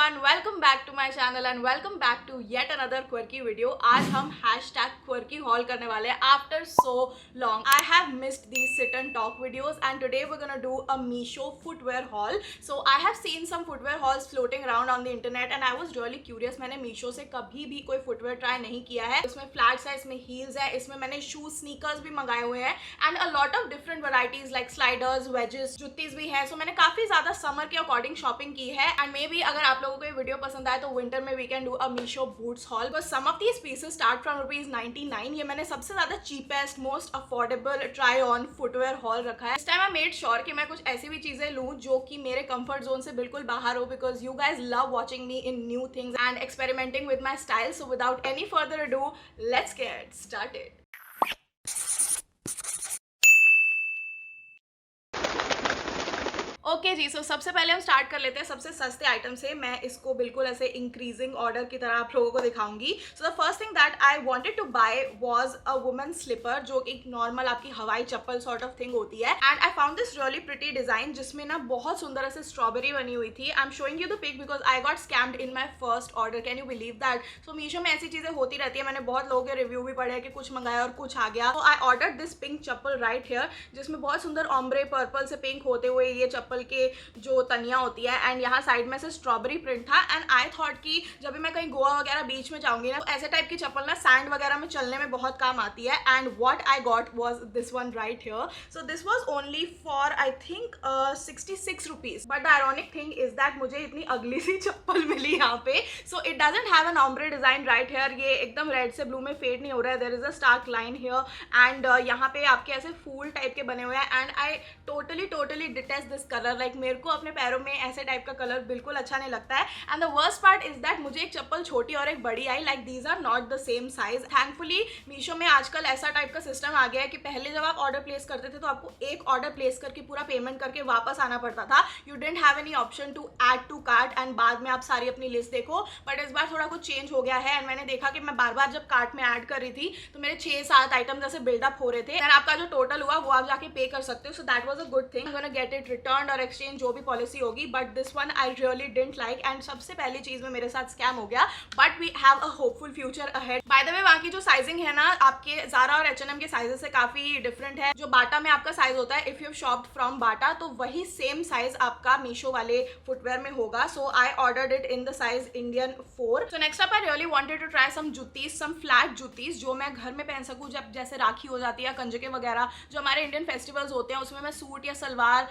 everyone, welcome back to my channel and welcome back to yet another quirky video. आज हम #quirky haul करने वाले हैं after so long. I have missed these sit and talk videos and today we're gonna do a Meesho footwear haul. So I have seen some footwear hauls floating around on the internet and I was really curious. मैंने Meesho से कभी भी कोई footwear try नहीं किया है. इसमें flats है, इसमें heels है, इसमें मैंने shoes, sneakers भी मंगाए हुए हैं and a lot of different varieties like sliders, wedges, juttis भी है. So मैंने काफी ज्यादा समर के अकॉर्डिंग शॉपिंग की है एंड मे बी अगर आप लोगों को ये वीडियो पसंद आए तो विंटर में we can do a Meesho boots haul because some of these pieces start from ₹99. ये मैंने सबसे ज्यादा cheapest most affordable try on footwear haul रखा है. इस टाइम आई मेड श्योर कि मैं कुछ ऐसी भी चीजें लूं जो कि मेरे कंफर्ट जोन से बिल्कुल बाहर हो because you guys love watching me in new things and experimenting with my style. So without any further ado let's get started. Okay ji, so सबसे पहले हम स्टार्ट कर लेते हैं सबसे सस्ते आइटम से. मैं इसको बिल्कुल ऐसे इंक्रीजिंग ऑर्डर की तरह आप लोगों को दिखाऊंगी. So the first thing that I wanted to buy was a women slipper जो एक नॉर्मल आपकी हवाई चप्पल सॉर्ट ऑफ थिंग होती है and I found this really pretty design जिसमें ना बहुत सुंदर ऐसे स्ट्रॉबेरी बनी हुई थी. I am showing you the pic because I got scammed in my first order. Can you believe that? So Meesho में ऐसी चीजें होती रहती है. मैंने बहुत लोगों के रिव्यू भी पढ़े कि कुछ मंगाया और कुछ आ गया. तो I order this pink chappal right here जिसमें बहुत सुंदर ऑम्ब्रे पर्पल से पिंक होते हुए ये चप्पल के जो तनिया होती है एंड यहाँ साइड में से स्ट्रॉबेरी प्रिंट था एंड आई थॉट कि जब भी मैं कहीं गोवा वगैरह बीच में जाऊंगी ना तो ऐसे टाइप की चप्पल ना सैंड वगैरह में चलने में बहुत काम आती है and what I got was this one right here. So this was only for I think ₹66. But the ironic thing is that मुझे इतनी अगली सी चप्पल मिली यहाँ पे. So it doesn't have an ombre design right here. ये एकदम red से blue में fade नहीं हो रहा है. There is a stark line here and यहाँ पे आपके ऐसे फूल टाइप के बने हुए हैं and I totally detest this colour. Like मेरे को अपने पैरों में ऐसे टाइप का कलर बिल्कुल अच्छा नहीं लगता है and the worst part is that मुझे एक चप्पल छोटी और एक बड़ी आई. Like these are not the same size. Thankfully Meesho में आजकल ऐसा टाइप का सिस्टम आ गया है कि पहले जब आप ऑर्डर प्लेस करते थे तो आपको एक ऑर्डर प्लेस करके पूरा पेमेंट करके वापस आना पड़ता था. You didn't have any option to add to cart and बाद में आप सारी अपनी लिस्ट देखो. बट इस बार थोड़ा कुछ चेंज हो गया है एंड मैंने देखा कि मैं बार बार जब कार्ट में ऐड कर रही थी तो मेरे 6-7 आइटम जैसे बिल्डअप हो रहे थे एंड आपका जो टोटल हुआ वो आप जाके पे कर सकते हो. So that was a good thing. I am gonna get it return और एक्सचेंज जो भी पॉलिसी होगी. But this one I really didn't like and सबसे पहली चीज में मेरे साथ स्कैम हो गया. But we have a hopeful future ahead. By the way वहाँ की जो साइजिंग है ना आपके Zara और H&M के साइजेस से काफी डिफरेंट है. जो बाटा में आपका साइज होता है इफ यू शॉप्ड फ्रॉम बाटा तो वही सेम साइज आपका मीशो वाले फुटवेयर में होगा. So I ordered it in the size Indian 4. So next up I really wanted to try some juttis, some flat juttis जो मैं घर में पहन सकूँ जब जैसे राखी हो जाती है, कंजके वगैरह जो हमारे इंडियन फेस्टिवल्स होते हैं उसमें मैं सूट या सलवार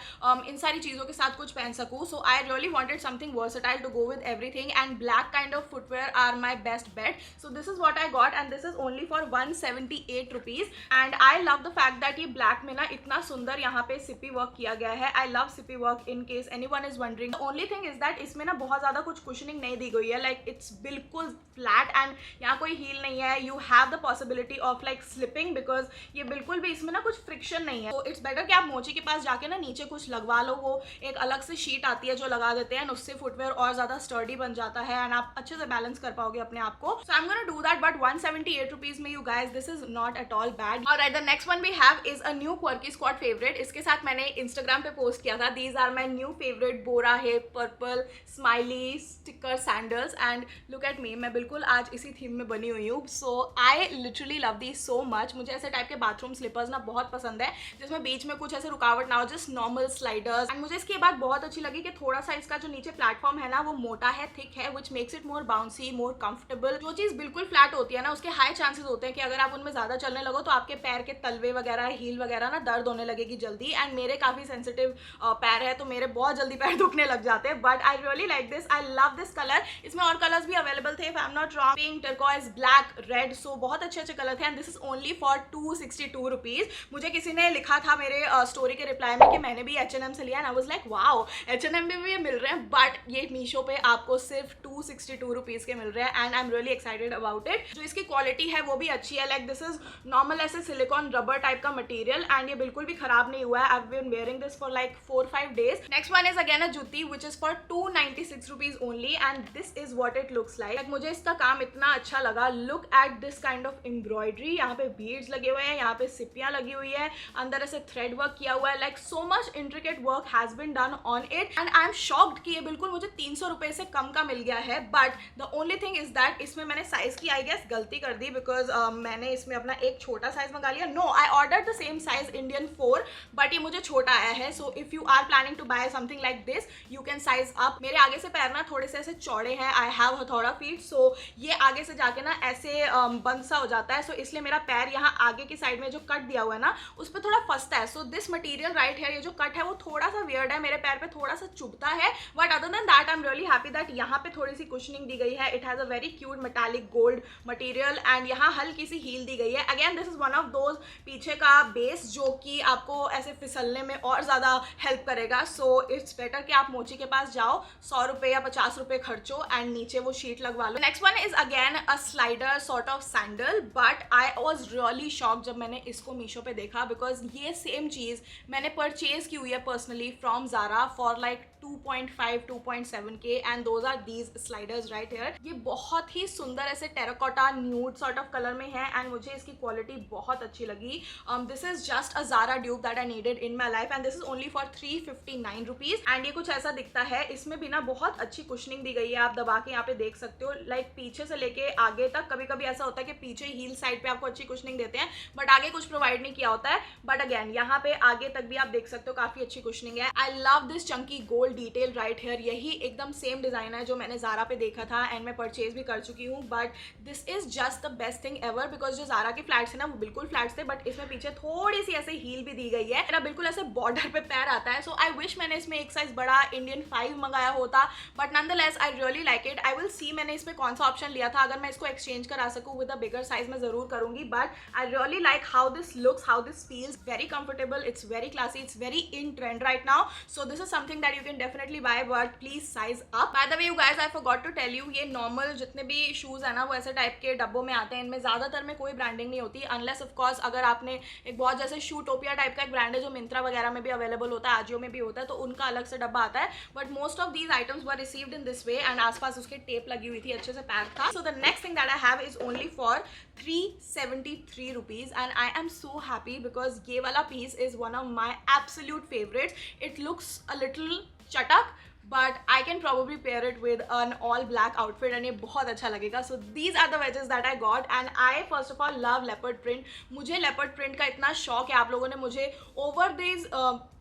इन सारी चीजों के साथ कुछ पहन सकूँ. सो आई रियली wanted something versatile to go with everything and black kind of footwear are my best bet. So this is what I got and this is only for ₹178 and I love the fact that ये black में ना इतना सुंदर यहाँ पे CP work किया गया है. I love CP work in case anyone is wondering. The only thing is that इसमें ना बहुत ज़्यादा कुछ cushioning नहीं दी गई है. Like it's बिल्कुल flat and यहाँ कोई heel नहीं है. You have the possibility of like slipping because ये बिल्कुल भी इसमें ना कुछ friction नहीं है. So it's better कि आप मोची के पास जाके ना नीचे कुछ लगवा लो. वो एक अलग से शीट आती है जो लगा देते हैं उससे फुटवेयर और ज्यादा स्टर्डी बन जाता है एंड आप अच्छे से बैलेंस कर पाओगे अपने आप को. So I am gonna do that but ₹178 में you guys this is not at all bad. Alright, the next one we have is a new quirky squad favourite. इसके साथ मैंने इंस्टाग्राम पे पोस्ट किया था. These are my new favourite बोरा है purple smiley sticker sandals and look at me. मैं बिल्कुल आज इसी थीम में बनी हुई हूँ. So I literally love these so much. मुझे ऐसे टाइप के बाथरूम स्लीपर्स ना बहुत पसंद है जिसमें बीच में कुछ ऐसे रुकावट ना हो, जस्ट नॉर्मल स्लाइडर्स. एंड मुझे इसकी बात बहुत अच्छी लगी कि थोड़ा सा इसका जो नीचे प्लेटफॉर्म है ना वो मोटा है, थिक है, which makes it more bouncy, more comfortable. जो चीज बिल्कुल फ्लैट होती है ना उसके हाई चांसेस होते हैं कि अगर आप उनमें ज्यादा चलने लगो तो आपके पैर के तलवे वगैरह हील वगैरह ना दर्द होने लगेगी जल्दी. एंड मेरे काफी सेंसिटिव पैर है तो मेरे बहुत जल्दी पैर दुखने लग जाते हैं. But I really like this. I love this colour. इसमें और कलर्स भी अवेलेबल थे if I am not wrong. Pink, turquoise, black, red. So बहुत अच्छे अच्छे कलर थे and this is only for ₹262. मुझे किसी ने लिखा था मेरे स्टोरी के रिप्लाई में कि मैंने भी H&M से लिया and I was like wow H&M में भी ये मिल रहे हैं. बट ये मीशो पे आपको सिर्फ ₹262 के मिल रहे हैं and I am really excited about it. जो इसकी क्वालिटी है वो भी अच्छी है. लाइक दिस इज नॉर्मल ऐसे सिलिकॉन रबर टाइप का मटेरियल एंड ये बिल्कुल भी खराब नहीं हुआ है. I have been wearing this for like 4-5 days. Next one is again a जुत्ती which is for ₹296 only and this is what it looks like. मुझे इसका काम इतना अच्छा लगा. Look at this kind of embroidery. यहाँ पे बीड्स लगे हुए हैं, यहाँ पे सिपियाँ लगी हुई है, अंदर ऐसे थ्रेड वर्क किया हुआ है. Like so much intricate work has has been done on it and I am shocked कि ये बिल्कुल मुझे 300 रुपए से कम का मिल गया है. But the only thing is that इसमें मैंने साइज की आई गेस गलती कर दी, बिकॉज मैंने इसमें अपना एक छोटा साइज मंगा लिया. No, I order the same size Indian 4 but ये मुझे छोटा आया है. So if you are planning to buy something like this you can size up. मेरे आगे से पैर ना थोड़े से ऐसे चौड़े हैं, आई हैव हथौड़ा फीट, सो ये आगे से जाके ना ऐसे बंद सा हो जाता है. सो इसलिए मेरा पैर यहाँ आगे की साइड में जो कट दिया हुआ है ना उस पर थोड़ा फंसता है. सो दिस मटीरियल राइट है, ये जो कट है वो थोड़ा सा वियर्ड है, मेरे पैर पे थोड़ा सा चुभता है. But other than that I am really happy that यहाँ पे थोड़ी सी कुशनिंग दी गई है. It has a very cute metallic gold material and यहाँ हल्की सी हील दी गई है. Again this is one of those पीछे का बेस जो कि आपको ऐसे फिसलने में और ज़्यादा हेल्प करेगा. सो इट्स बेटर कि आप मोची के पास जाओ, 100 रुपये या 50 रुपये खर्चो एंड नीचे वो शीट लगवा लो. Next one is again a slider sort of sandal, but I was really shock जब मैंने इसको मीशो पे देखा, बिकॉज ये सेम चीज़ मैंने परचेज की हुई है personally from Zara for like 2.5 2.7K and those are these sliders right here. ये बहुत ही सुंदर ऐसे terracotta nude sort of colour में है एंड मुझे इसकी क्वालिटी बहुत अच्छी लगी. This is just a Zara dupe that I needed in my life and this is only for 359 rupees. And ये कुछ ऐसा दिखता है. इसमें भी ना बहुत अच्छी कुशनिंग दी गई है, आप दबा के यहाँ पे देख सकते हो. लाइक पीछे से लेके आगे तक. कभी कभी ऐसा होता है कि पीछे हील साइड पे आपको अच्छी कुशनिंग देते हैं बट आगे कुछ प्रोवाइड नहीं किया होता है. बट अगेन यहाँ पे आगे तक भी आप देख सकते हो काफ़ी अच्छी कुशनिंग है. I love this chunky gold detail right here. यही एकदम सेम डिजाइन है जो मैंने ज़ारा पे देखा था एंड मैं परचेज भी कर चुकी हूँ. But this is just the best thing ever, because जो ज़ारा के फ्लैट्स है ना वो बिल्कुल फ्लैट्स थे बट इसमें पीछे थोड़ी सी ऐसे हील भी दी गई है. मेरा बिल्कुल ऐसे बॉर्डर पे पैर आता है. सो आई विश मैंने इसमें एक साइज बड़ा इंडियन 5 मंगाया होता, but nonetheless I really like it. I will सी मैंने इसमें कौन सा ऑप्शन लिया था. अगर मैं इसको एक्सचेंज करा सकूँ विद अ बिगर साइज मैं जरूर करूंगी. But I really like how this looks, how this feels. Very comfortable, it's very classy, it's very in trend right now. So this is something that you can definitely buy, but please size up. By the way you guys, I forgot to tell you, ये normal जितने भी shoes है ना वो ऐसे type के डब्बों में आते हैं. इनमें ज्यादातर में कोई ब्रांडिंग नहीं होती अनलेस ऑफ कोर्स अगर आपने एक बहुत जैसे शूटोपिया टाइप का एक ब्रांड है जो मिंत्रा वगैरह में भी अवेलेबल होता है, आजियो में भी होता है, तो उनका अलग से डब्बा आता है. But most of these items were received in this way and आसपास उसके टेप लगी हुई थी, अच्छे से पैक था. So the next thing that I have is only for 373 rupees and I am so happy because ये वाला piece is one of my absolute favourites. It looks a little चटक but I can probably pair it with an all black outfit and ये बहुत अच्छा लगेगा. So these are the wedges that I got and I first of all love leopard print. मुझे leopard print का इतना शौक है, आप लोगों ने मुझे over these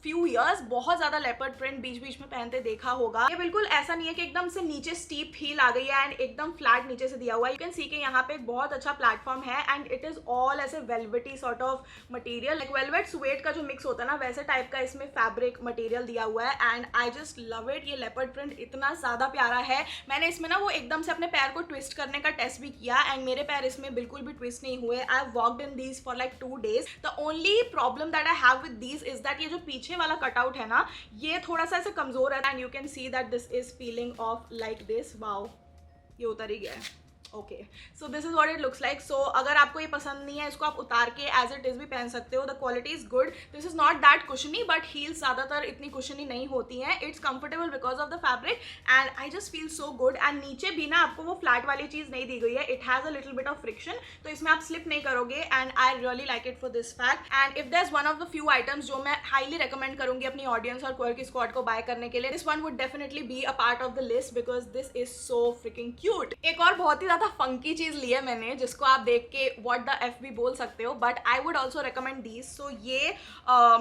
few years बहुत ज़्यादा leopard print बीच बीच में पहनते देखा होगा. ये बिल्कुल ऐसा नहीं है कि एकदम से नीचे स्टीप हील आ गई है एंड एकदम फ्लैट नीचे से दिया हुआ है. यू कैन सी के यहाँ पे एक बहुत अच्छा प्लेटफॉर्म है एंड इट इज ऑल ऐसे velvety sort of material, like velvet sweat का जो मिक्स होता है ना वैसे टाइप का इसमें फैब्रिक मटीरियल दिया हुआ है and I just love it. ये लेपर्ड प्रिंट इतना ज़्यादा प्यारा है. मैंने इसमें ना वो एकदम से अपने पैर को ट्विस्ट करने का टेस्ट भी किया एंड मेरे पैर इसमें बिल्कुल भी ट्विस्ट नहीं हुए. I have walked in these for like 2 days. The only problem that I have with these is that ये जो पीछे वाला कटआउट है ना ये थोड़ा सा ऐसे कमजोर है and you can see that this is feeling of like this. Wow, ये उतर ही गया है. Okay, so this is what it looks like. So अगर आपको ये पसंद नहीं है इसको आप उतार के एज इट इज भी पहन सकते हो. The quality is good. This is not that कुशनी but heels ज़्यादातर इतनी कुशनी नहीं होती हैं. It's comfortable because of the fabric and I just feel so good. And नीचे भी ना आपको वो फ्लैट वाली चीज़ नहीं दी गई है. It has a little bit of friction, तो इसमें आप स्लिप नहीं करोगे and I really like it for this fact. And if there is one of the few items जो मैं हाईली रिकमेंड करूंगी अपनी ऑडियंस और क्वर्की स्क्वाड को बाय करने के लिए, this one would definitely be a part of the list because this is so fricking cute. एक और बहुत ही ज़्यादा फंकी चीज़ है मैंने जिसको आप देख के व्हाट द एफ भी बोल सकते हो but I would also recommend these. So ये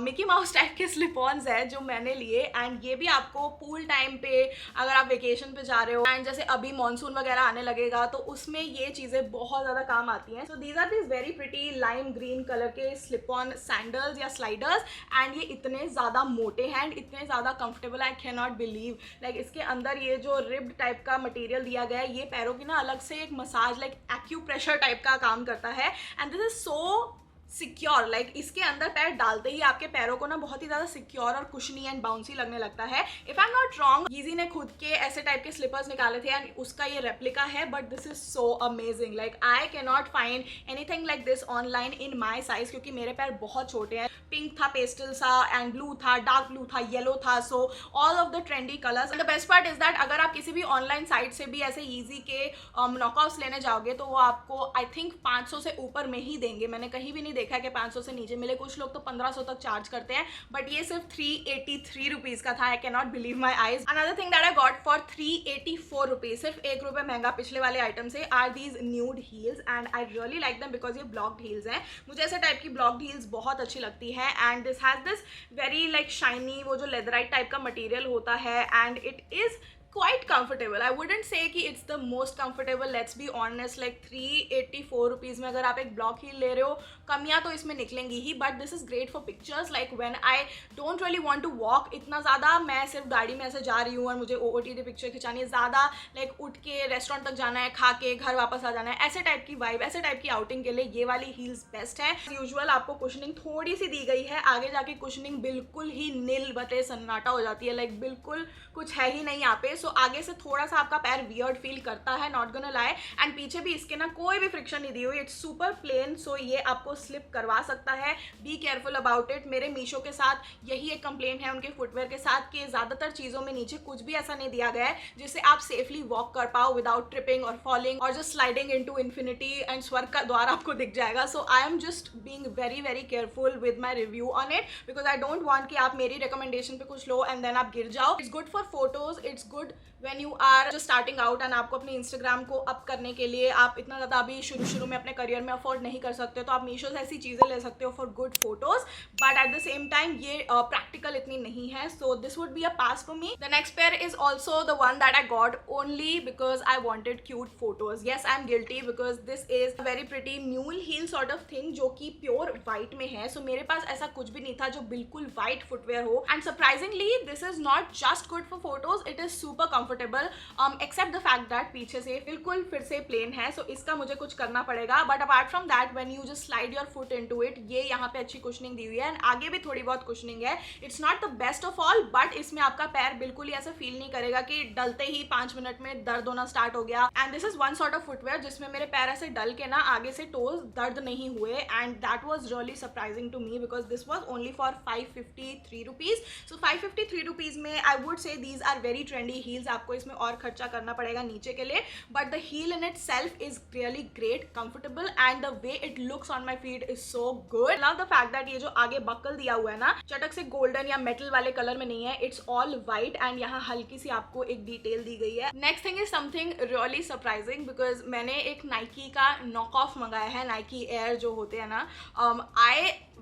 मिकी माउस टाइप के स्लिप ऑन्स है जो मैंने लिए एंड ये भी आपको पूल टाइम पे अगर आप वेकेशन पे जा रहे हो एंड जैसे अभी मानसून वगैरह आने लगेगा तो उसमें ये चीज़ें बहुत ज़्यादा काम आती हैं. So these are this very pretty lime green colour के स्लिप ऑन सैंडल्स या स्लाइडर्स एंड ये इतने ज़्यादा मोटे हैं एंड इतने ज़्यादा comfortable. I can not believe like इसके अंदर ये जो रिब्ड टाइप का मटीरियल दिया गया है ये पैरों की ना अलग से एक मसाज लाइक एक्यूप्रेशर टाइप का काम करता है and this is so secure. Like इसके अंदर पैर डालते ही आपके पैरों को ना बहुत ही ज़्यादा सिक्योर और कुशनी एंड बाउंसी लगने लगता है. If I am not wrong Yeezy ने खुद के ऐसे टाइप के स्लीपर्स निकाले थे एंड उसका ये रेप्लिका है but this is so amazing. Like I can not find anything like this online in my size क्योंकि मेरे पैर बहुत छोटे हैं. पिंक था पेस्टल सा, एंड ब्लू था, डार्क ब्लू था, येलो था, so all of the trendy colours. And the best part is that अगर आप किसी भी ऑनलाइन साइट से भी ऐसे ईजी के नॉकआउट्स लेने जाओगे तो वो आपको आई थिंक 500 से ऊपर में ही देंगे। मैंने कहीं भी नहीं देखा कि 500 से नीचे मिले, कुछ लोग तो 1500 तक चार्ज करते हैं, बट ये सिर्फ 383 रुपीज का था। I can not believe my eyes. Another thing that I got for 384 rupees, सिर्फ 1 रुपए महंगा पिछले वाले आइटम से, are these nude heels and I really like them because ये ब्लॉक्ड हील्स हैं। मुझे ऐसे टाइप की ब्लॉक्ड हील्स बहुत अच्छी लगती है and this has this very like shiny, वो जो लेदराइट टाइप का मटेरियल होता है and it is quite comfortable. I wouldn't say कि it's the most comfortable, let's be honest, like 384 rupees में अगर आप एक ब्लॉक हील ले रहे हो, कमियाँ तो इसमें निकलेंगी ही, but this is great for pictures. Like when I don't really want to walk इतना ज़्यादा, मैं सिर्फ गाड़ी में ऐसे जा रही हूँ और मुझे OOTD पिक्चर खिंचानी है, ज़्यादा लाइक उठ के रेस्टोरेंट तक जाना है, खा के घर वापस आ जाना है, ऐसे टाइप की वाइब, ऐसे टाइप की आउटिंग के लिए ये वाली हील्स बेस्ट है। यूजुअल आपको कुशनिंग थोड़ी सी दी गई है, आगे जाके कुशनिंग बिल्कुल ही नील बते सन्नाटा हो जाती है, लाइक बिल्कुल कुछ है ही नहीं यहाँ पे। सो आगे से थोड़ा सा आपका पैर वियर्ड फील करता है, नॉट गोना लाई। एंड पीछे भी इसके ना कोई भी फ्रिक्शन नहीं दी हुई, इट्स सुपर प्लेन, सो ये आपको स्लिप करवा सकता है। Be careful about it. मेरे मीशो के साथ यही एक कंप्लेंट है उनके फुटवेयर के साथ कि ज़्यादातर चीज़ों में नीचे कुछ भी ऐसा नहीं दिया गया है जिससे आप सेफली वॉक कर पाओ विदाउट ट्रिपिंग और फॉलिंग और just sliding into infinity and स्वर्ग का द्वार आपको दिख जाएगा। So I am just being very very careful with my review on it because I don't want कि आप मेरी रिकमेंडेशन पे कुछ लो एंड देन आप गिर जाओ। It's good for photos, it's good when you are just starting out and आपको अपने इंस्टाग्राम को अप करने के लिए आप इतना ज़्यादा अभी शुरू में अपने करियर में अफोर्ड नहीं कर सकते, तो आप मीशो से ऐसी चीज़ें ले सकते हो for good photos, but at the same time ये प्रैक्टिकल इतनी नहीं है, so this would be a pass for me. The next pair is also the one that I got only because I wanted cute photos. Yes, I am guilty because this is very pretty mule heel sort of thing जो कि pure white में है। सो मेरे पास ऐसा कुछ भी नहीं था जो बिल्कुल वाइट फुटवेयर हो, and surprisingly this is not just good for photos, it is super comfortable except the fact that पीछे से बिल्कुल फिर से प्लेन है, सो इसका मुझे कुछ करना पड़ेगा। But apart from that when you just slide your foot into it, ये यहाँ पे अच्छी कुशनिंग दी हुई है एंड आगे भी थोड़ी बहुत कुशनिंग है। It's not the best of all, but इसमें आपका पैर बिल्कुल ही ऐसा फील नहीं करेगा कि डलते ही 5 मिनट में दर्द होना स्टार्ट हो गया। And this is one sort of footwear जिसमें मेरे पैर ऐसे डल के ना आगे से टोज दर्द नहीं हुए, and that was really surprising to me because this was only for 553 rupees. So 553 rupees में I would say these are very trendy heels. आपको इसमें और खर्चा करना पड़ेगा नीचे के लिए, but the heel in itself is really great, comfortable and the way it looks on my feet is so good. Love the fact that ये जो आगे बकल दिया हुआ है ना, चटक से गोल्डन या मेटल वाले कलर में नहीं है, इट्स ऑल वाइट एंड यहाँ हल्की सी आपको एक डिटेल दी गई है। Next thing is something really surprising because मैंने एक नाइकी का नॉक ऑफ मंगाया है, नाइकी एयर जो होते हैं ना।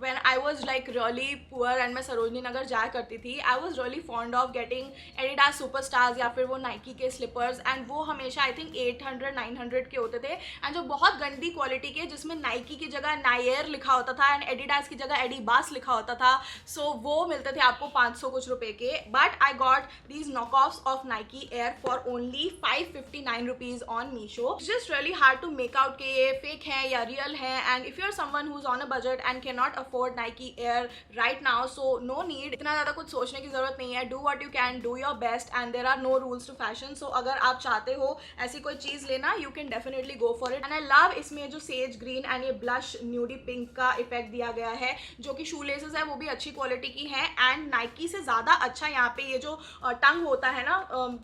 when I was like really poor and मैं सरोजनी नगर जाया करती थी, I was really fond of getting Adidas Superstars या फिर वो Nike के slippers, and वो हमेशा I think 800-900 के होते थे एंड जो बहुत गंदी क्वालिटी के जिसमें Nike की जगह नायर लिखा होता था एंड Adidas की जगह Adibas लिखा होता था, सो वो मिलते थे आपको 500 कुछ रुपए के। But I got these knockoffs of Nike Air for only 559 rupees on Meesho. It's just really hard to make out कि ये fake है या real है, and if you're someone who's on a budget and cannot afford Nike Air right now, so no need, इतना ज़्यादा कुछ सोचने की ज़रूरत नहीं है। Do what you can, do your best, and there are no rules to fashion. So अगर आप चाहते हो ऐसी कोई चीज़ लेना, you can definitely go for it. And I love इसमें जो sage green and ये blush nudie pink का इफेक्ट दिया गया है, जो कि शू लेसेस है वो भी अच्छी क्वालिटी की है, एंड नाइकी से ज़्यादा अच्छा यहाँ पे ये जो टंग होता है ना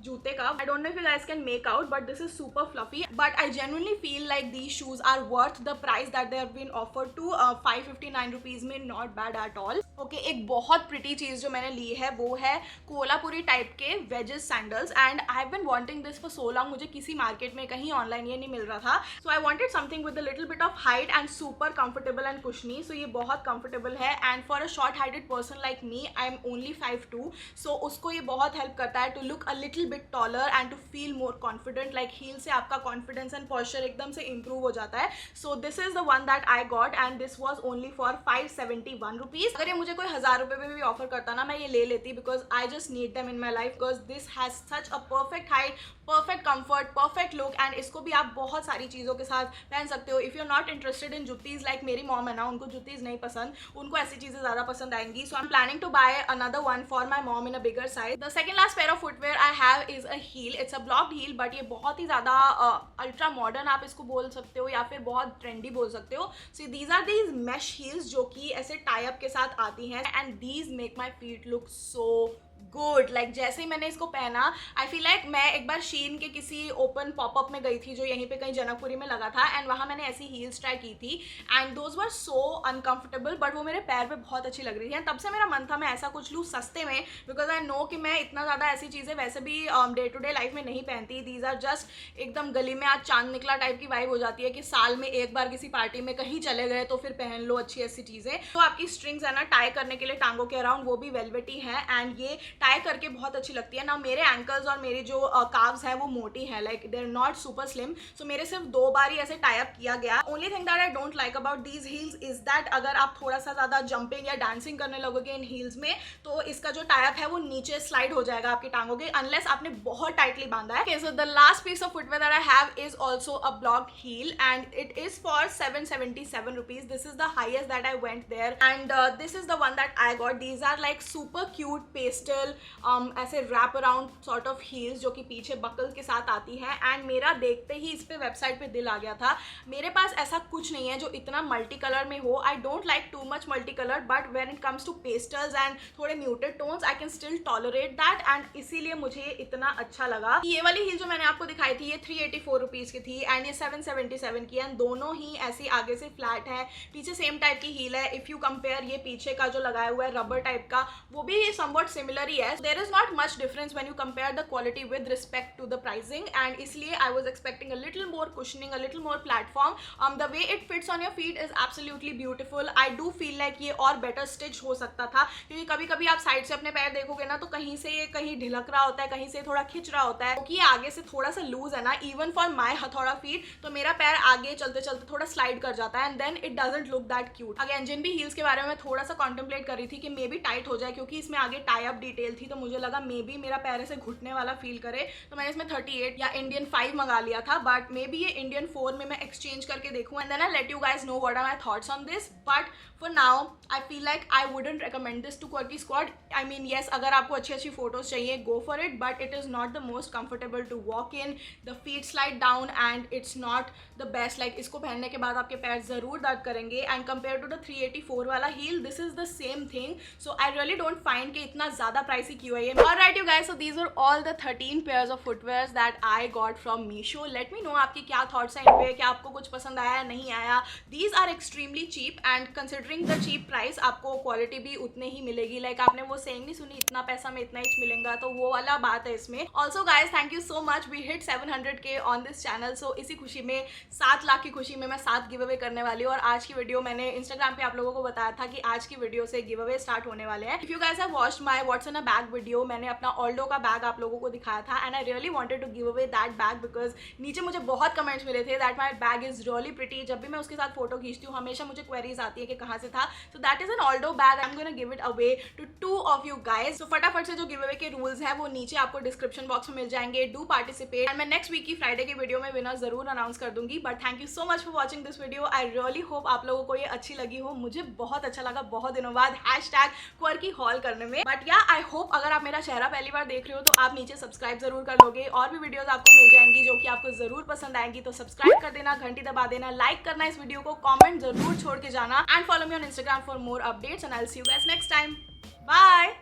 जूते का, I don't know if you guys can make out, but this is super fluffy. But I genuinely feel like these shoes are worth the price that they have been offered to 559 rupees में, not bad at all. Okay, एक बहुत pretty चीज़ जो मैंने ली है वो है Kolhapuri type के wedges sandals, and I have been wanting this for so long. मुझे किसी मार्केट में कहीं ऑनलाइन ये नहीं मिल रहा था, so I wanted something with a little bit of height and super comfortable and cushiony. So ये बहुत कंफर्टेबल है, and for a short heighted person like me, I am only 5'2", so उसको ये बहुत हेल्प करता है to look a little bit taller and to feel more confident. Like heel से आपका कॉन्फिडेंस एंड पॉस्चर एकदम से इंप्रूव हो जाता है। So this is the one that I got and this was only for 571 rupees. अगर ये मुझे कोई 1000 रुपये में भी ऑफर करता ना, मैं ये ले लेती because I just need them in my life, because this has such a perfect height, perfect comfort, perfect look, and इसको भी आप बहुत सारी चीज़ों के साथ पहन सकते हो। If you are not interested in juttis, like मेरी मॉम है ना, उनको जुत्तीज नहीं पसंद, उनको ऐसी चीज़ें ज़्यादा पसंद आएंगी। So I am planning to buy another one for my mom in a bigger size. The second last pair of footwear I have is a heel. It's a blocked heel, but ये बहुत ही ज़्यादा ultra modern आप इसको बोल सकते हो या फिर बहुत ट्रेंडी बोल सकते हो। So these are these mesh heels जो कि ऐसे टाई अप के साथ आती हैं and these make my feet look so good. Like जैसे ही मैंने इसको पहना आई फील लाइक मैं एक बार शीन के किसी ओपन पॉपअप में गई थी जो यहीं पे कहीं जनकपुरी में लगा था एंड वहाँ मैंने ऐसी हील्स ट्राई की थी and those were so uncomfortable, but वो मेरे पैर पे बहुत अच्छी लग रही थी। तब से मेरा मन था मैं ऐसा कुछ लूँ सस्ते में, बिकॉज आई नो कि मैं इतना ज़्यादा ऐसी चीज़ें वैसे भी डे टू डे लाइफ में नहीं पहनती। दीज आर जस्ट एकदम गली में आज चांद निकला टाइप की वाइब हो जाती है कि साल में एक बार किसी पार्टी में कहीं चले गए तो फिर पहन लो अच्छी ऐसी चीज़ें। तो आपकी स्ट्रिंग्स है ना टाई करने के लिए टांगों के अराउंड वो भी वेलवेटी है एंड ये टाई करके बहुत अच्छी लगती है ना। मेरे एंकल्स और मेरी जो काव्स हैं वो मोटी है, like they are not super slim, so मेरे सिर्फ 2 बार ही ऐसे टाई अप किया गया। Only thing that I don't like about these heels is that अगर आप थोड़ा सा ज्यादा जंपिंग या डांसिंग करने लगोगे इन हील्स में तो इसका जो टाई अप है वो नीचे स्लाइड हो जाएगा आपकी टांगों के, अनलेस आपने बहुत टाइटली बांधा है। Okay, so the last piece of footwear that I have is also a blocked heel and it is for 777 rupees. This is the highest that I went there and this is the one that I got. These are like super cute pastel ऐसे wrap around sort of heels जो कि पीछे buckle के साथ आती है and मेरा देखते ही इस पे वेबसाइट पे दिल आ गया था। मेरे पास ऐसा कुछ नहीं है जो इतना मल्टी कलर में हो। I don't like too much multi colour but when it comes to pastels and थोड़े muted tones I can still tolerate that and इसीलिए मुझे इतना अच्छा लगा। ये वाली हील जो मैंने आपको दिखाई थी ये 384 रुपीज़ की थी एंड ये 777 की एंड दोनों ही ऐसी आगे से फ्लैट है, पीछे सेम टाइप की हील है। इफ़ यू कंपेयर ये पीछे का जो लगाया हुआ है रबर टाइप का वो भी समवट सिमिलर ही है। There is not much difference when you compare the quality with respect to the pricing and इसलिए I was expecting a little more cushioning, a little more platform. The way it fits on your feet is absolutely beautiful. I do feel like ये और better stitch हो सकता था क्योंकि कभी कभी आप साइड से अपने पैर देखोगे ना तो कहीं से ये कहीं ढिलक रहा होता है, कहीं से थोड़ा खिंच रहा होता है क्योंकि ये आगे से थोड़ा सा लूज है ना। इवन फॉर माई हथौड़ा फीट तो मेरा पैर आगे चलते चलते थोड़ा स्लाइड कर जाता है and then it doesn't look that cute. Again जिन भी हील्स के बारे में मैं थोड़ा सा कॉन्टेम्पलेट कर रही थी कि मे बी टाइट हो जाए क्योंकि इसमें आगे टाई अप डिटेल थी तो मुझे लगा मे बी मेरा पैर से घुटने वाला फील करे तो मैंने इसमें 38 या इंडियन 5 मंगा लिया था बट मे बी ये इंडियन 4 में मैं एक्सचेंज करके देखूँ and then I let you guys know what are my thoughts on this. But for now I feel like I wouldn't recommend this to Quirky Squad. I mean yes अगर आपको अच्छी अच्छी photos चाहिए go for it but it is not the most comfortable to walk in, the feet slide down and it's not the best. Like इसको पहनने के बाद आपके पैर ज़रूर दर्द करेंगे एंड कंपेयर टू द 384 वाला heel this is the same thing. So I really don't find कि इतना ज़्यादा प्राइसी क्यों है ये। Alright you guys, so these are all the 13 pairs of footwears that I got from Meesho. Let me know आपके क्या thoughts हैं इन पे, क्या आपको कुछ पसंद आया या नहीं आया। These are extremely cheap and considering the cheap price आपको क्वालिटी भी उतने ही मिलेगी। लाइक आपने वो सेइंग नहीं सुनी इतना पैसा में इतना ही मिलेगा, तो वो वाला बात है इसमें। Also guys thank you so much, we hit 700K on this channel. So इसी खुशी में 7 लाख की खुशी में मैं 7 गिव अवे करने वाली हूँ और आज की वीडियो मैंने इंस्टाग्राम पे आप लोगों को बताया था कि आज की वीडियो से गिव अवे स्टार्ट होने वाले हैं। If you guys have watched my what's in a bag video, मैंने अपना ऑल्डो का बैग आप लोगों को दिखाया था and I really wanted to give away that bag because नीचे मुझे बहुत कमेंट्स मिले थे that my bag is really pretty. जब भी मैं उसके साथ फोटो खींचती हूँ हमेशा मुझे क्वेरीज आती है कि कहाँ से था। So that is an Aldo bag, I am gonna give it away to 2 of you guys. तो फटाफट से जो गिव अवे के रूल्स हैं वो नीचे आपको डिस्क्रिप्शन बॉक्स में मिल जाएंगे। डू पार्टिसिपेट एंड मैं नेक्स्ट वीक की फ्राइडे की वीडियो में विनर जरूर अनाउंस कर दूंगी। But thank you so much for watching this video. I really hope आप लोगों को ये अच्छी लगी हो, मुझे बहुत अच्छा लगा बहुत दिनों बाद #क्वर्की हॉल करने में। बट या आई होप अगर आप मेरा चेहरा पहली बार देख रहे हो तो आप नीचे सब्सक्राइब जरूर कर लोगे और भी वीडियोस आपको मिल जाएंगी जो कि आपको जरूर पसंद आएंगी। तो सब्सक्राइब कर देना, घंटी दबा देना, लाइक करना इस वीडियो को, कमेंट जरूर छोड़ के जाना and follow me on Instagram for more updates and I will see you guys next time. Bye.